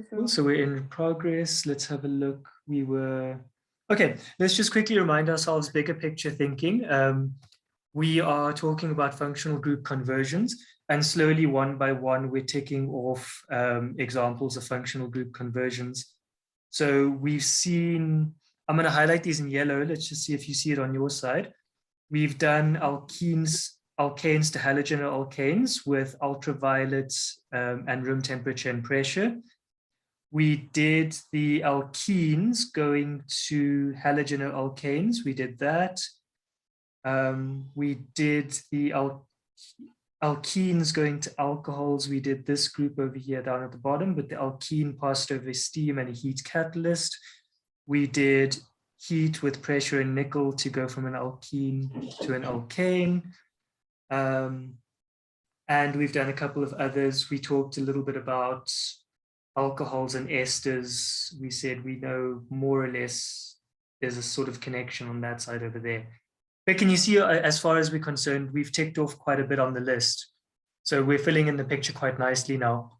Cool. So we're in progress. Let's have a look. Okay, let's just quickly remind ourselves, bigger picture thinking. We are talking about functional group conversions, and slowly, one by one, we're ticking off examples of functional group conversions. So we've seen, I'm going to highlight these in yellow. Let's just see if you see it on your side. We've done alkanes to halogenoalkanes with ultraviolet and room temperature and pressure. We did the alkenes going to halogenoalkanes. We did that. We did the alkenes going to alcohols. We did this group over here down at the bottom, but the alkene passed over steam and a heat catalyst. We did heat with pressure and nickel to go from an alkene to an alkane. And we've done a couple of others. We talked a little bit about alcohols and esters. We said we know more or less there's a sort of connection on that side over there. But can you see, as far as we're concerned, we've ticked off quite a bit on the list. So we're filling in the picture quite nicely now.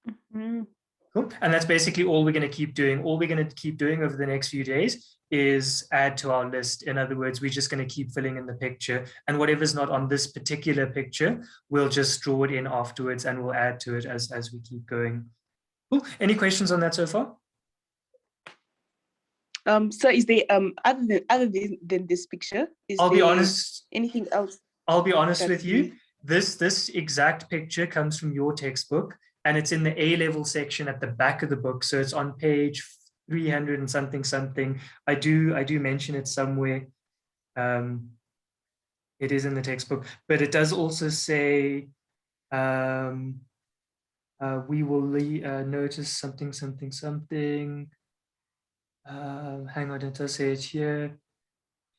Mm-hmm. Cool. And that's basically all we're going to keep doing. All we're going to keep doing over the next few days is add to our list. In other words, we're just going to keep filling in the picture. And whatever's not on this particular picture, we'll just draw it in afterwards and we'll add to it as we keep going. Cool. Any questions on that so far? So is there other than this picture, I'll be honest, anything else? I'll be honest with you. This exact picture comes from your textbook, and it's in the A-level section at the back of the book. So it's on page 300 and something. I do mention it somewhere. It is in the textbook, but it does also say we will notice something. Hang on, it does say it here.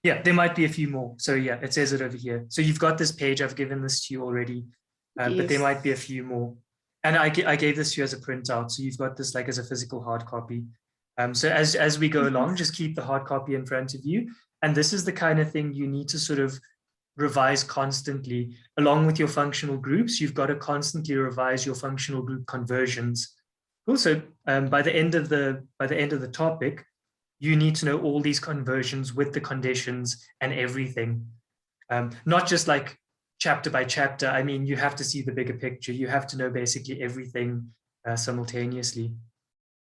Yeah, there might be a few more. So yeah, it says it over here. So you've got this page. I've given this to you already, yes. But there might be a few more. And I gave this to you as a printout. So you've got this like as a physical hard copy. So as we go along, just keep the hard copy in front of you. And this is the kind of thing you need to sort of revise constantly. Along with your functional groups, you've got to constantly revise your functional group conversions. Also, by the end of the topic, you need to know all these conversions with the conditions and everything. Not just like chapter by chapter. I mean, you have to see the bigger picture. You have to know basically everything simultaneously.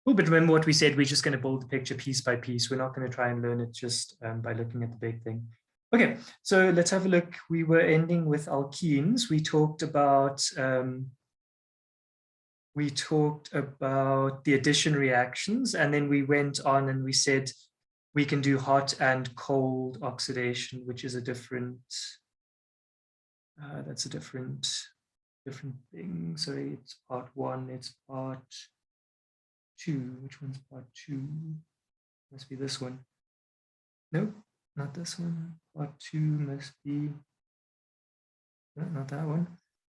Oh, but remember what we said, we're just going to build the picture piece by piece. We're not going to try and learn it just by looking at the big thing. Okay, so let's have a look. We were ending with alkenes. We talked about the addition reactions, and then we went on and we said we can do hot and cold oxidation, which is a different, that's a different thing. Sorry, it's part one, it's part two. Which one's part two? Must be this one. No, not this one. Part two must be, no, not that one.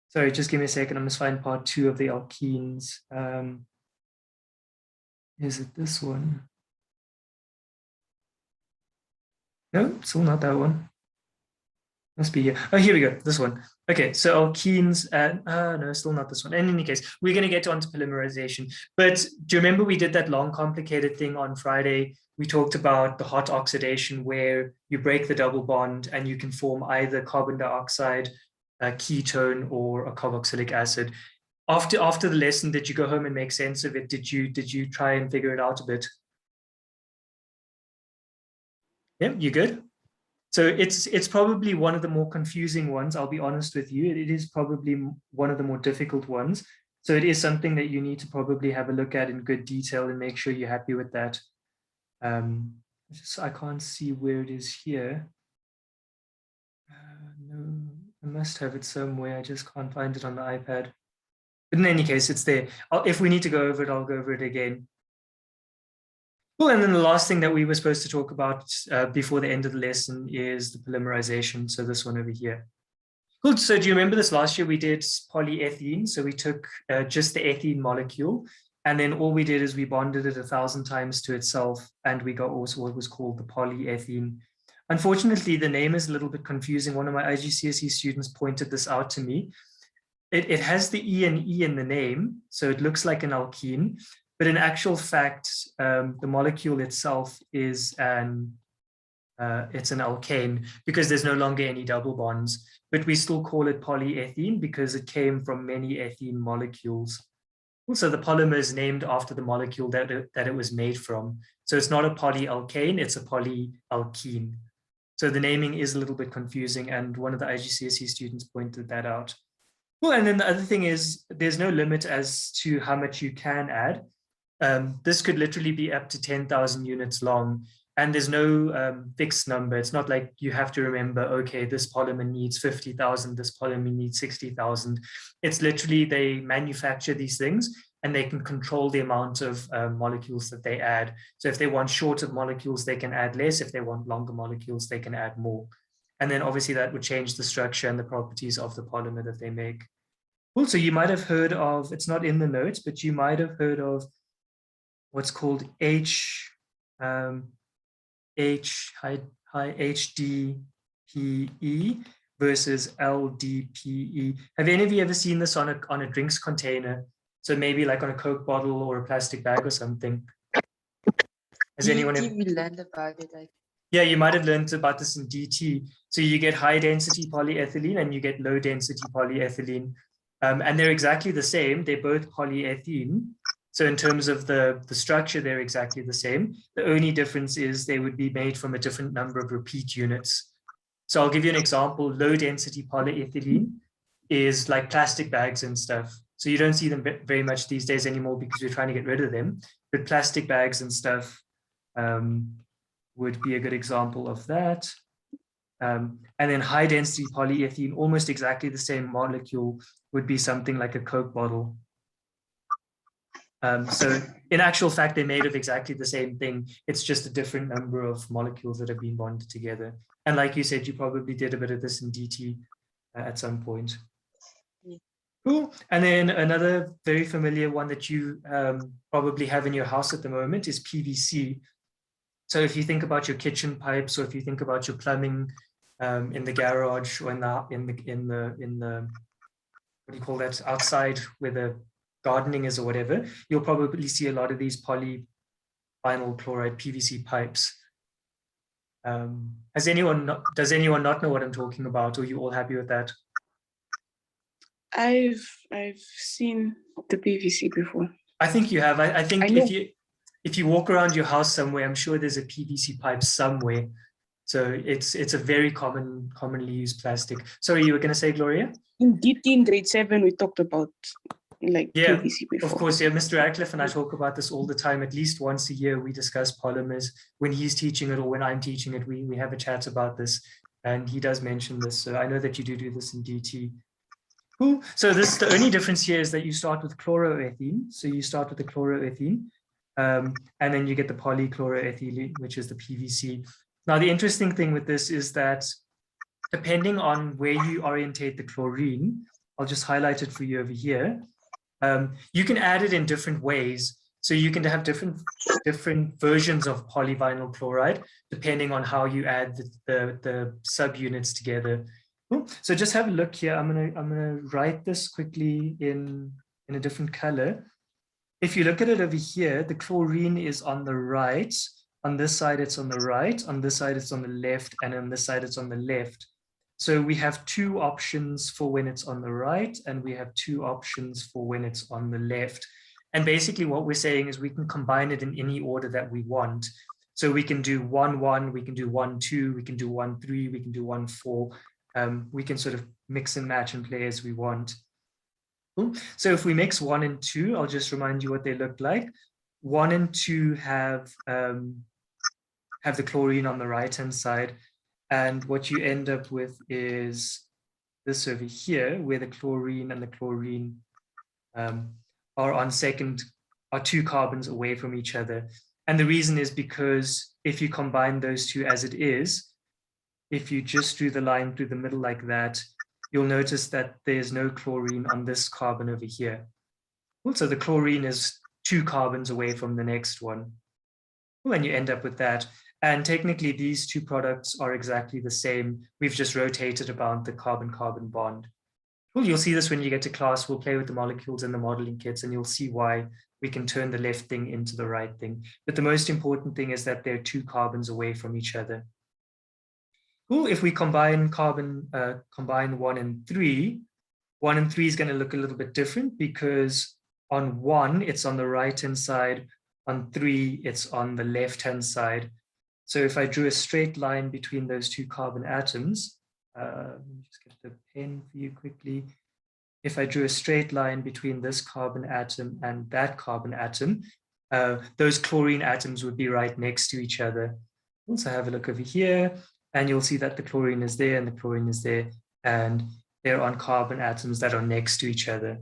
Sorry, just give me a second. I must find part two of the alkenes. Is it this one? No, still not that one. Must be here. Oh, here we go. This one. Okay, so alkenes. No, still not this one. In any case, we're going to get onto polymerization. But do you remember we did that long, complicated thing on Friday? We talked about the hot oxidation where you break the double bond and you can form either carbon dioxide, a ketone, or a carboxylic acid. After the lesson, did you go home and make sense of it? Did you try and figure it out a bit? Yeah, you good? So it's probably one of the more confusing ones. I'll be honest with you. It is probably one of the more difficult ones. So it is something that you need to probably have a look at in good detail and make sure you're happy with that. I can't see where it is here. No, I must have it somewhere. I just can't find it on the iPad. But in any case, it's there. If we need to go over it, I'll go over it again. Well, and then the last thing that we were supposed to talk about before the end of the lesson is the polymerization. So this one over here. Cool. So do you remember this last year we did polyethene? So we took just the ethene molecule, and then all we did is we bonded it 1,000 times to itself, and we got also what was called the polyethene. Unfortunately, the name is a little bit confusing. One of my IGCSE students pointed this out to me. it has the E and E in the name, so it looks like an alkene, but in actual fact, the molecule itself is it's an alkane because there's no longer any double bonds, but we still call it polyethene because it came from many ethene molecules. Also, the polymer is named after the molecule that it was made from. So it's not a polyalkane, it's a polyalkene. So the naming is a little bit confusing, and one of the IGCSE students pointed that out. Well, and then the other thing is there's no limit as to how much you can add. This could literally be up to 10,000 units long, and there's no fixed number. It's not like you have to remember, okay, this polymer needs 50,000, this polymer needs 60,000. It's literally they manufacture these things and they can control the amount of molecules that they add. So if they want shorter molecules, they can add less. If they want longer molecules, they can add more. And then obviously that would change the structure and the properties of the polymer that they make. Also, you might have heard of, it's not in the notes, but you might have heard of what's called HDPE versus LDPE. Have any of you ever seen this on a drinks container? So maybe like on a Coke bottle or a plastic bag or something. Has anyone ever? We learned about it. Yeah, you might have learned about this in DT. So you get high density polyethylene and you get low density polyethylene. And they're exactly the same. They're both polyethylene. So in terms of the structure, they're exactly the same. The only difference is they would be made from a different number of repeat units. So I'll give you an example. Low density polyethylene is like plastic bags and stuff. So you don't see them very much these days anymore because we're trying to get rid of them. But plastic bags and stuff would be a good example of that. And then high density polyethylene, almost exactly the same molecule, would be something like a Coke bottle. So in actual fact, they're made of exactly the same thing. It's just a different number of molecules that have been bonded together. And like you said, you probably did a bit of this in DT at some point. Yeah. Cool. And then another very familiar one that you probably have in your house at the moment is PVC. So if you think about your kitchen pipes, or if you think about your plumbing in the garage or in the what do you call that, outside where the gardening is or whatever, you'll probably see a lot of these polyvinyl chloride PVC pipes. Does anyone not know what I'm talking about, or are you all happy with that? I've seen the PVC before. I think you have. I think if you walk around your house somewhere, I'm sure there's a PVC pipe somewhere. So it's a very commonly used plastic. Sorry, you were going to say, Gloria? In DT in grade 7, we talked about PVC before. Of course, yeah. Mr. Radcliffe and I talk about this all the time. At least once a year, we discuss polymers. When he's teaching it or when I'm teaching it, we have a chat about this, and he does mention this. So I know that you do this in DT. Cool. So the only difference here is that you start with chloroethene. So you start with the chloroethene, and then you get the polychloroethylene, which is the PVC. Now, the interesting thing with this is that depending on where you orientate the chlorine, I'll just highlight it for you over here. You can add it in different ways. So you can have different versions of polyvinyl chloride, depending on how you add the subunits together. Cool. So just have a look here. I'm gonna write this quickly in a different color. If you look at it over here, the chlorine is on the right. On this side, it's on the right. On this side, it's on the left. And on this side, it's on the left. So we have two options for when it's on the right, and we have two options for when it's on the left. And basically what we're saying is we can combine it in any order that we want. So we can do 1, 1, we can do 1, 2, we can do 1, 3, we can do 1, 4. We can sort of mix and match and play as we want. Cool. So if we mix 1 and 2, I'll just remind you what they look like. 1 and 2 have the chlorine on the right-hand side. And what you end up with is this over here, where the chlorine and the chlorine are 2 carbons away from each other. And the reason is because if you combine those two as it is, if you just drew the line through the middle like that, you'll notice that there's no chlorine on this carbon over here. Also, the chlorine is 2 carbons away from the next one. Well, and you end up with that. And technically, these two products are exactly the same. We've just rotated about the carbon-carbon bond. Well, you'll see this when you get to class. We'll play with the molecules and the modeling kits, and you'll see why we can turn the left thing into the right thing. But the most important thing is that they're 2 carbons away from each other. Cool. If we combine combine 1 and 3, 1 and 3 is going to look a little bit different, because on 1, it's on the right-hand side. On 3, it's on the left-hand side. So if I drew a straight line between those 2 carbon atoms, let me just get the pen for you quickly. If I drew a straight line between this carbon atom and that carbon atom, those chlorine atoms would be right next to each other. Also have a look over here, and you'll see that the chlorine is there and the chlorine is there, and they're on carbon atoms that are next to each other.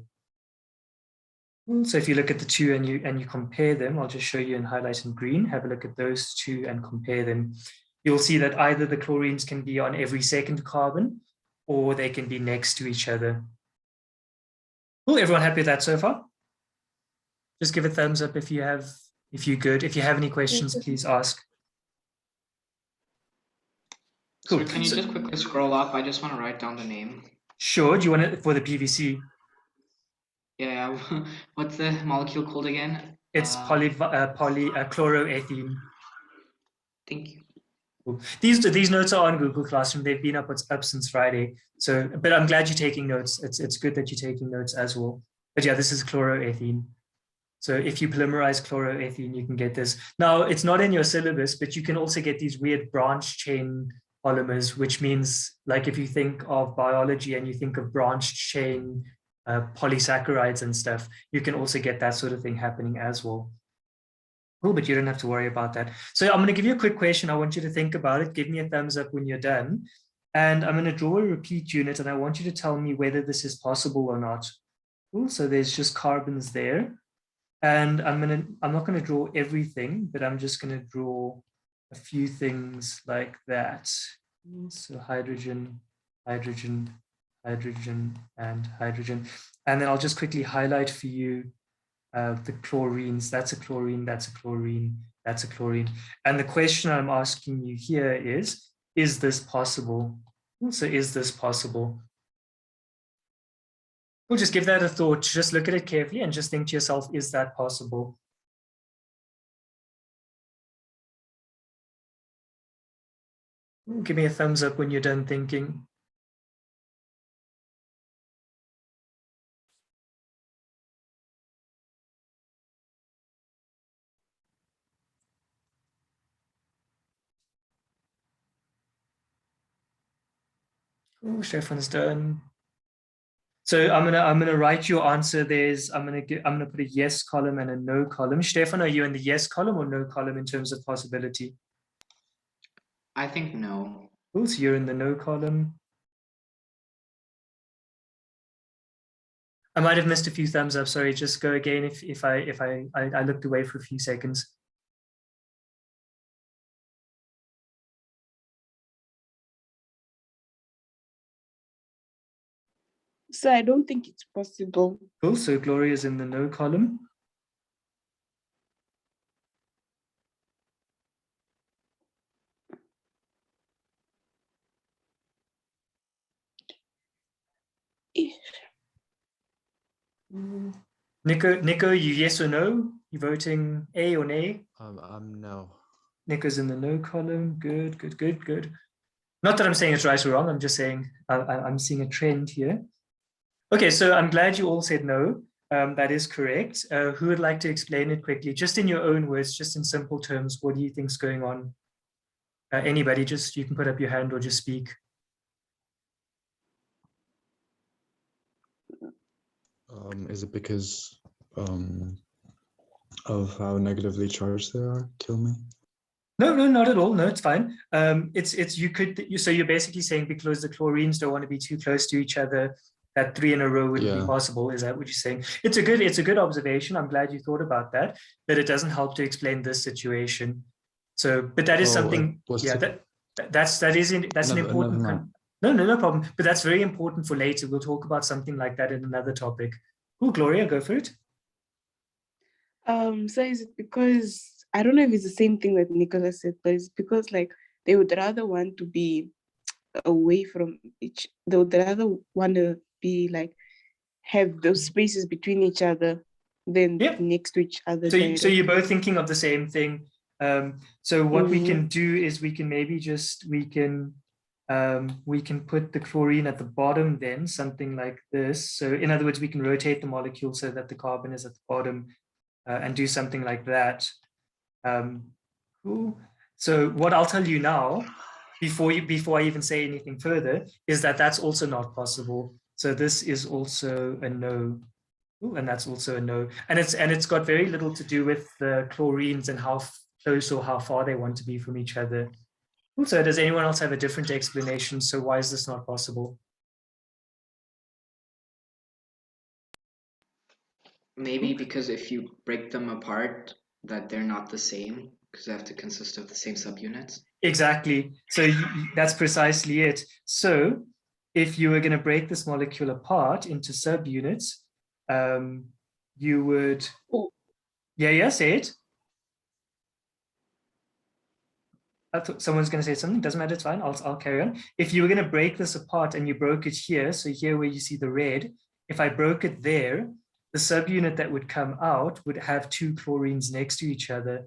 So if you look at the 2 and you compare them, I'll just show you in highlight in green. Have a look at those 2 and compare them. You'll see that either the chlorines can be on every second carbon, or they can be next to each other. Cool, everyone happy with that so far? Just give a thumbs up if you're good. If you have any questions, please ask. Cool. So can you just quickly scroll up? I just want to write down the name. Sure. Do you want it for the PVC? Yeah. What's the molecule called again? It's chloroethene. Thank you. Cool. These notes are on Google Classroom. They've been up since Friday. So, but I'm glad you're taking notes. It's good that you're taking notes as well. But yeah, this is chloroethene. So if you polymerize chloroethene, you can get this. Now, it's not in your syllabus, but you can also get these weird branch chain polymers, which means, like, if you think of biology and you think of branched chain polysaccharides and stuff, you can also get that sort of thing happening as well. Cool, but you don't have to worry about that. So I'm going to give you a quick question. I want you to think about it. Give me a thumbs up when you're done. And I'm going to draw a repeat unit, and I want you to tell me whether this is possible or not. Cool, so there's just carbons there. And I'm not going to draw everything, but I'm just going to draw a few things like that. So hydrogen, hydrogen, hydrogen, and hydrogen. And then I'll just quickly highlight for you the chlorines. That's a chlorine, that's a chlorine, that's a chlorine. And the question I'm asking you here is this possible? So is this possible? We'll just give that a thought. Just look at it carefully and just think to yourself, is that possible? Give me a thumbs up when you're done thinking. Oh, Stefan's done. So I'm gonna write your answer. I'm gonna put a yes column and a no column. Stefan, are you in the yes column or no column in terms of possibility? I think no. Cool, so you're in the no column. I might have missed a few thumbs up. Sorry, just go again if I looked away for a few seconds. So I don't think it's possible. Cool, so Gloria is in the no column. Nico, you yes or no? You voting A or nay? I'm no. Nico's in the no column. Good, good, good, good. Not that I'm saying it's right or wrong. I'm just saying I'm seeing a trend here. Okay, so I'm glad you all said no. That is correct. Who would like to explain it quickly? Just in your own words, just in simple terms, what do you think's going on? Anybody, just you can put up your hand or just speak. Is it because of how negatively charged they are? Kill me. No, not at all. No, it's fine. So you're basically saying because the chlorines don't want to be too close to each other, that 3 in a row wouldn't be possible. Is that what you're saying? It's a good observation. I'm glad you thought about that, but it doesn't help to explain this situation. So, but that is something. Yeah, that's an important. No problem. But that's very important for later. We'll talk about something like that in another topic. Oh, Gloria, go for it. So is it because I don't know if it's the same thing that Nicola said, but it's because like they would rather want to be away from they would rather want to be like have those spaces between each other, then Yeah. next to each other. So you're directly. both thinking of the same thing. So what we Mhm. can do is we can maybe we can put the chlorine at the bottom, then something like this. So in other words, we can rotate the molecule so that the carbon is at the bottom, and do something like that. Cool. So what I'll tell you now, before I even say anything further, is that that's also not possible. So this is also a no. Ooh, and that's also a no. And it's got very little to do with the chlorines and how close or how far they want to be from each other. So does anyone else have a different explanation? So why is this not possible? Maybe because if you break them apart, that they're not the same, because they have to consist of the same subunits. Exactly. So that's precisely it. So if you were going to break this molecule apart into subunits, you would. Oh. Yeah, say it. I thought someone's going to say something. Doesn't matter. It's fine. I'll carry on. If you were going to break this apart and you broke it here, so here where you see the red, if I broke it there, the subunit that would come out would have two chlorines next to each other.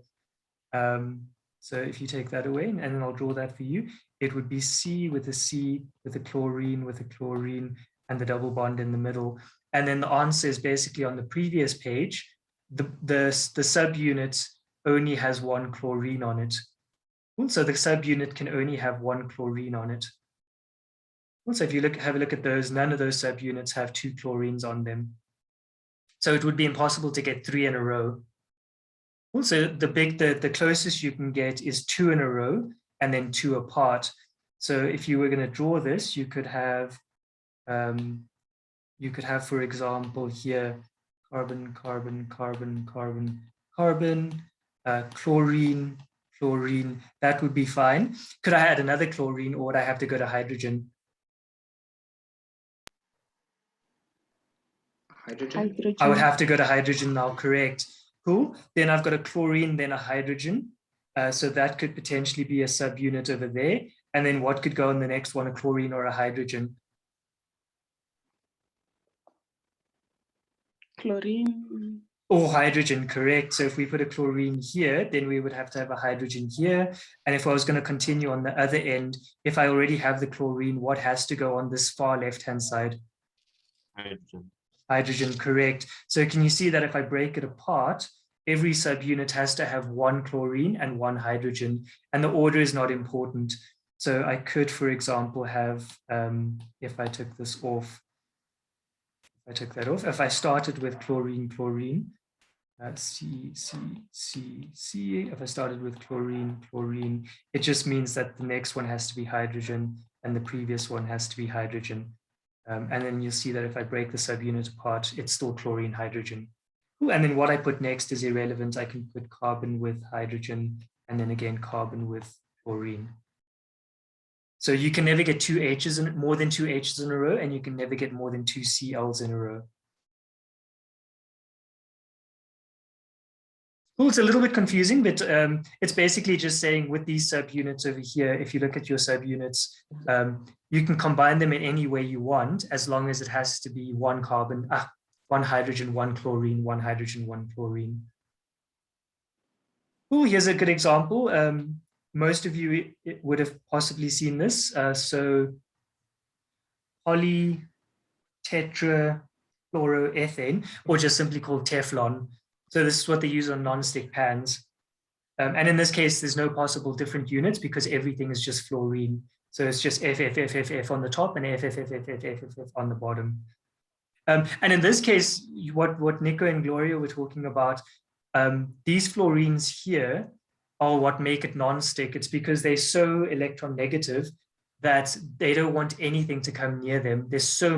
So if you take that away, and then I'll draw that for you, it would be C with a C, with a chlorine, and the double bond in the middle. And then the answer is basically on the previous page, the subunit only has one chlorine on it. So the subunit can only have one chlorine on it. Also, if you have a look at those, none of those subunits have two chlorines on them. So it would be impossible to get 3 in a row. Also, the closest you can get is 2 in a row and then 2 apart. So if you were going to draw this, you could have, for example, here, carbon, carbon, carbon, carbon, carbon, chlorine, chlorine. That would be fine. Could I add another chlorine, or would I have to go to hydrogen? Hydrogen? I would have to go to hydrogen now, correct. Cool. Then I've got a chlorine, then a hydrogen. So that could potentially be a subunit over there. And then what could go in the next one, a chlorine or a hydrogen? Chlorine. Or hydrogen, correct. So if we put a chlorine here, then we would have to have a hydrogen here. And if I was going to continue on the other end, if I already have the chlorine, what has to go on this far left-hand side? Hydrogen. Hydrogen, correct. So can you see that if I break it apart, every subunit has to have one chlorine and one hydrogen, and the order is not important. So I could, for example, have, if I took this off, if I started with chlorine, chlorine, C, C, C, C, if I started with chlorine, chlorine, it just means that the next one has to be hydrogen and the previous one has to be hydrogen. And then you'll see that if I break the subunit apart, it's still chlorine, hydrogen. Ooh, and then what I put next is irrelevant. I can put carbon with hydrogen, and then again, carbon with chlorine. So you can never get more than two H's in a row, and you can never get more than two Cl's in a row. Cool, it's a little bit confusing, but it's basically just saying with these subunits over here, if you look at your subunits, you can combine them in any way you want, as long as it has to be one carbon, one hydrogen, one chlorine, one hydrogen, one chlorine. Cool, here's a good example. Most of you would have possibly seen this. So polytetrafluoroethane, or just simply called Teflon. So this is what they use on non-stick pans. And in this case, there's no possible different units because everything is just fluorine. So it's just F on the top and F on the bottom. And in this case, what Nico and Gloria were talking about, these fluorines here are what make it non-stick. It's because they're so electron negative that they don't want anything to come near them. There's so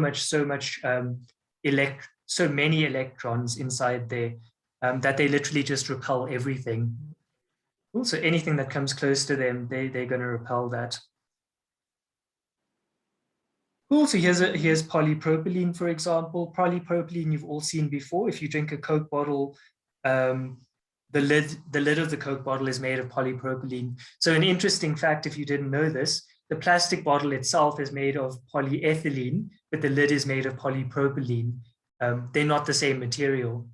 many electrons inside there that they literally just repel everything. So anything that comes close to them, they're going to repel that. Cool, so here's polypropylene, for example. Polypropylene you've all seen before. If you drink a Coke bottle, the lid of the Coke bottle is made of polypropylene. So an interesting fact, if you didn't know this, the plastic bottle itself is made of polyethylene, but the lid is made of polypropylene. They're not the same material.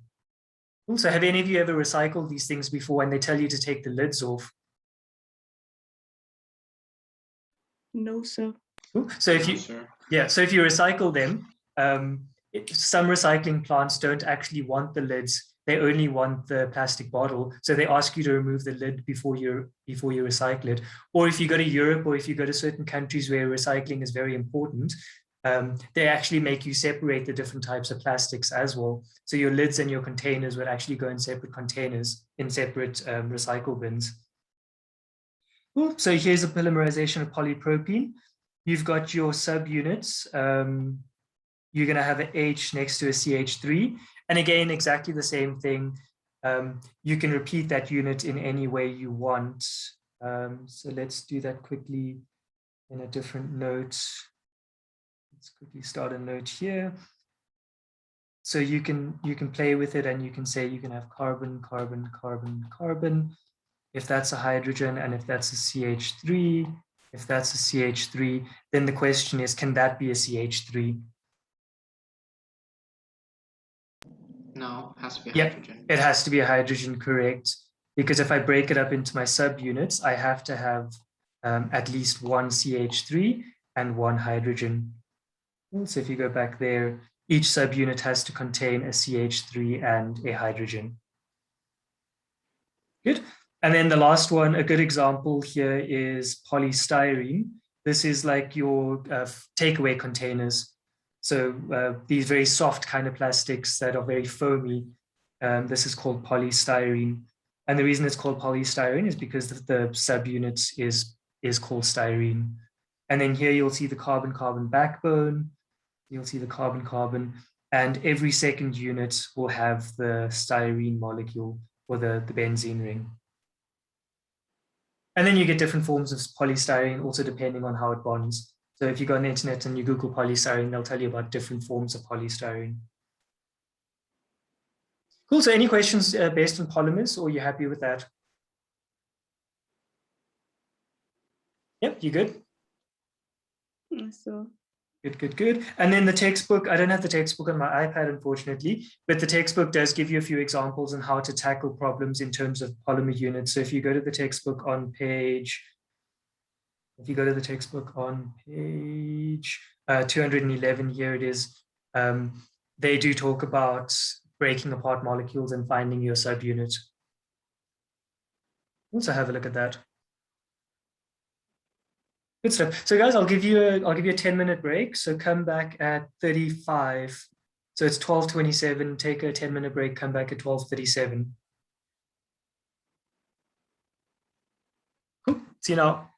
Also, have any of you ever recycled these things before and they tell you to take the lids off? No, sir. Cool. So if No, you, sir. yeah, so if you recycle them, some recycling plants don't actually want the lids. They only want the plastic bottle. So they ask you to remove the lid before you recycle it. Or if you go to Europe or if you go to certain countries where recycling is very important, they actually make you separate the different types of plastics as well. So your lids and your containers would actually go in separate containers, in separate recycle bins. Cool. So here's a polymerization of polypropylene. You've got your subunits. You're going to have an H next to a CH3. And again, exactly the same thing. You can repeat that unit in any way you want. So let's do that quickly in a different note. Let's quickly start a note here. So you can play with it and you can say you can have carbon, carbon, carbon, carbon. If that's a hydrogen and if that's a CH3, if that's a CH3, then the question is, can that be a CH3? No, has to be Yeah, hydrogen. it has to be a hydrogen, correct? Because if I break it up into my subunits, I have to have at least one CH3 and one hydrogen. So if you go back there, each subunit has to contain a CH3 and a hydrogen. Good. And then the last one, a good example here is polystyrene. This is like your takeaway containers. So these very soft kind of plastics that are very foamy. This is called polystyrene. And the reason it's called polystyrene is because the subunit is called styrene. And then here you'll see the carbon-carbon backbone. You'll see the carbon-carbon. And every second unit will have the styrene molecule or the benzene ring. And then you get different forms of polystyrene, also depending on how it bonds. So if you go on the internet and you Google polystyrene, they'll tell you about different forms of polystyrene. Cool. So any questions based on polymers, or are you happy with that? Yep, you good? So Good, good, good. And then the textbook, I don't have the textbook on my iPad, unfortunately, but the textbook does give you a few examples on how to tackle problems in terms of polymer units. So if you go to the textbook on page, 211, here it is, they do talk about breaking apart molecules and finding your subunit. Also have a look at that. Good stuff. So guys, I'll give you a 10-minute break. So come back at 35. So it's 12:27. Take a 10-minute break. Come back at 12:37. Cool. See you now.